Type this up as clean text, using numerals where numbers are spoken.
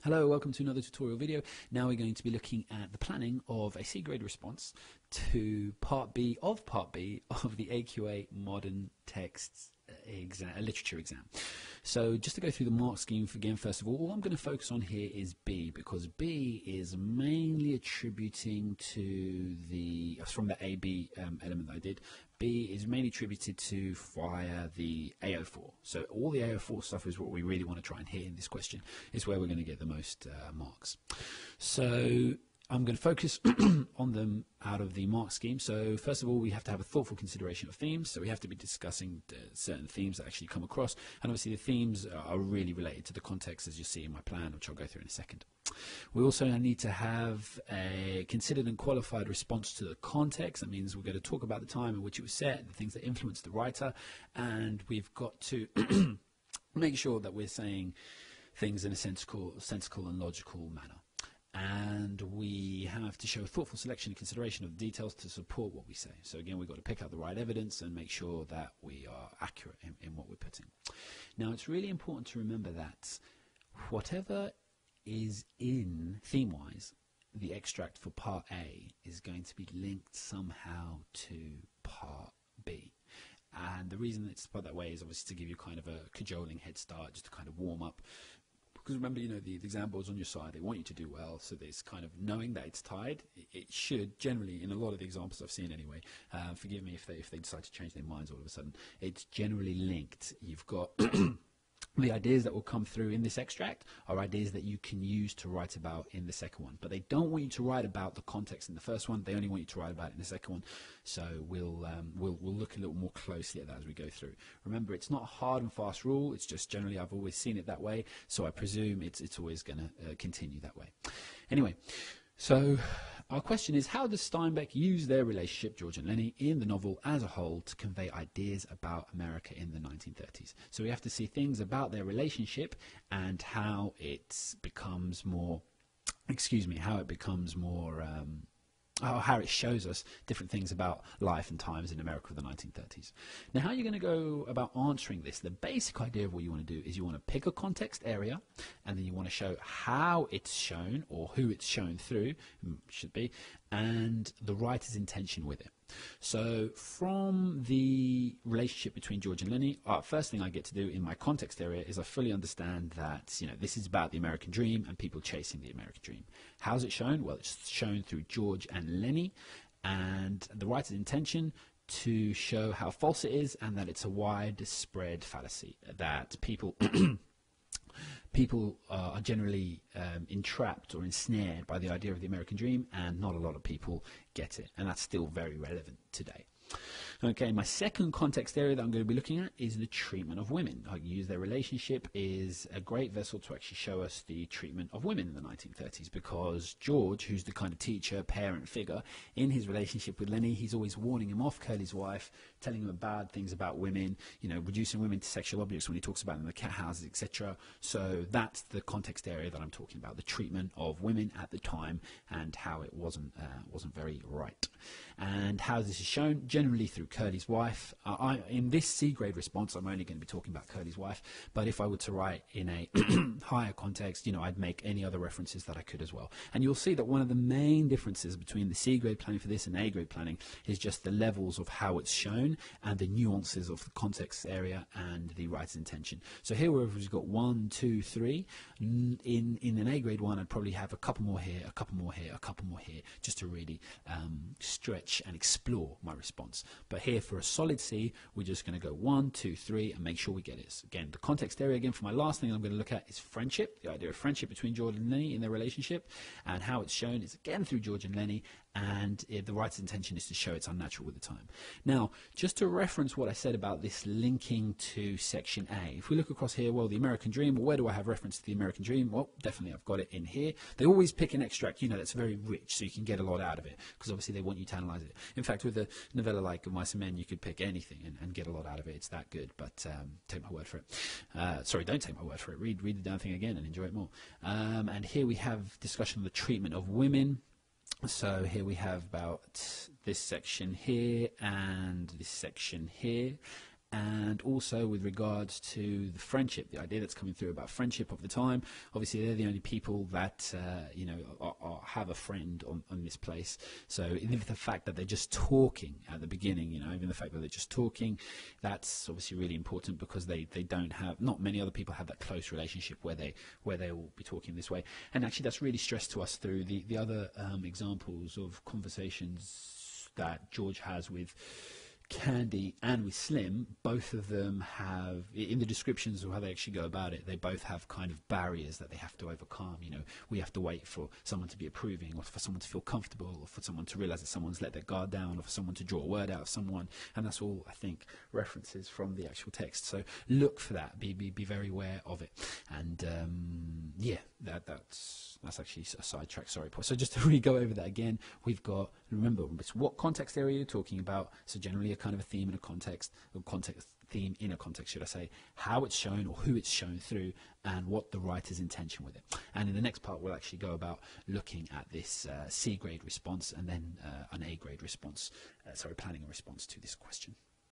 Hello, welcome to another tutorial video. Now we're going to be looking at the planning of a C grade response to Part B of the AQA Modern Texts exam, literature exam. So just to go through the mark scheme again, first of all I'm going to focus on here is B, because B is mainly attributing to the, from the AB element that I did, B is mainly attributed to via the AO4. So all the AO4 stuff is what we really want to try and hit in this question. It's where we're going to get the most marks. So I'm going to focus on them out of the mark scheme. So first of all, we have to have a thoughtful consideration of themes. So we have to be discussing certain themes that actually come across. And obviously the themes are really related to the context, as you see in my plan, which I'll go through in a second. We also need to have a considered and qualified response to the context. That means we're going to talk about the time in which it was set, the things that influenced the writer, and we've got to make sure that we're saying things in a sensible and logical manner. And we have to show a thoughtful selection and consideration of details to support what we say. So again, we've got to pick out the right evidence and make sure that we are accurate in what we're putting. Now, it's really important to remember that whatever is in theme-wise, the extract for Part A is going to be linked somehow to Part B. And the reason it's put that way is obviously to give you kind of a cajoling head start, just to kind of warm up. Because remember, you know, the exam board's on your side, they want you to do well, so there's kind of knowing that it's tied. It should generally, in a lot of the examples I've seen anyway, forgive me if they decide to change their minds all of a sudden, it's generally linked. You've got the ideas that will come through in this extract are ideas that you can use to write about in the second one, but they don't want you to write about the context in the first one. They only want you to write about it in the second one. So we'll look a little more closely at that as we go through. Remember, it's not a hard and fast rule. It's just generally I've always seen it that way, so I presume it's always going to continue that way. Anyway, so our question is, how does Steinbeck use their relationship, George and Lenny, in the novel as a whole to convey ideas about America in the 1930s? So we have to see things about their relationship and how it becomes more, how it shows us different things about life and times in America of the 1930s. Now, how you're going to go about answering this, the basic idea of what you want to do is you want to pick a context area, and then you want to show how it's shown, or who it's shown through, should be, and the writer's intention with it. So from the relationship between George and Lenny, first thing I get to do in my context area is I fully understand that, you know, this is about the American dream and people chasing the American dream. How's it shown? Well, it's shown through George and Lenny, and the writer's intention to show how false it is and that it's a widespread fallacy, that people are generally entrapped or ensnared by the idea of the American dream, and not a lot of people get it, and that's still very relevant today. Okay, my second context area that I'm going to be looking at is the treatment of women. I use their relationship is a great vessel to actually show us the treatment of women in the 1930s, because George, who's the kind of teacher, parent figure, in his relationship with Lenny, he's always warning him off Curly's wife, telling him bad things about women, you know, reducing women to sexual objects when he talks about them in the cat houses, etc. So that's the context area that I'm talking about, the treatment of women at the time and how it wasn't very right. And how this is shown, generally through Curly's wife. In this C grade response, I'm only going to be talking about Curly's wife, but if I were to write in a higher context, you know, I'd make any other references that I could as well. And you'll see that one of the main differences between the C grade planning for this and A grade planning is just the levels of how it's shown and the nuances of the context area and the writer's intention. So here we've got 1, 2, 3. In an A grade one, I'd probably have a couple more here, a couple more here, a couple more here, just to really stretch and explore my response. But here for a solid C, we're just going to go 1, 2, 3 and make sure we get it. Again, the context area again for my last thing I'm going to look at is friendship, the idea of friendship between George and Lenny in their relationship, and how it's shown is again through George and Lenny, and the writer's intention is to show it's unnatural with the time. Now, just to reference what I said about this linking to section A, if we look across here, well, the American dream, well, where do I have reference to the American dream? Well, definitely I've got it in here. They always pick an extract, you know, that's very rich, so you can get a lot out of it, because obviously they want you to analyze it. In fact, with a novella like Mice and Men, you could pick anything and get a lot out of it. It's that good, but take my word for it. Sorry, don't take my word for it. Read the damn thing again and enjoy it more. And here we have discussion of the treatment of women. So here we have about this section here and this section here, and also with regards to the friendship, the idea that's coming through about friendship of the time. Obviously, they're the only people that have a friend on this place. So even the fact that they're just talking at the beginning, even the fact that they're just talking, that's obviously really important, because they don't have, not many other people have that close relationship where they will be talking this way. And actually, that's really stressed to us through the other examples of conversations that George has with Candy and with Slim. Both of them have, in the descriptions of how they actually go about it, they both have kind of barriers that they have to overcome. We have to wait for someone to be approving, or for someone to feel comfortable, or for someone to realize that someone's let their guard down, or for someone to draw a word out of someone. And that's all, I think, references from the actual text. So look for that. Be very aware of it. And that's actually a sidetrack. Sorry, Paul. So just to really go over that again, we've got, remember, it's what context area you're talking about. So generally a kind of a theme in a context, or context theme in a context, should I say, how it's shown or who it's shown through, and what the writer's intention with it. And in the next part, we'll actually go about looking at this C grade response, and then an A grade response, planning a response to this question.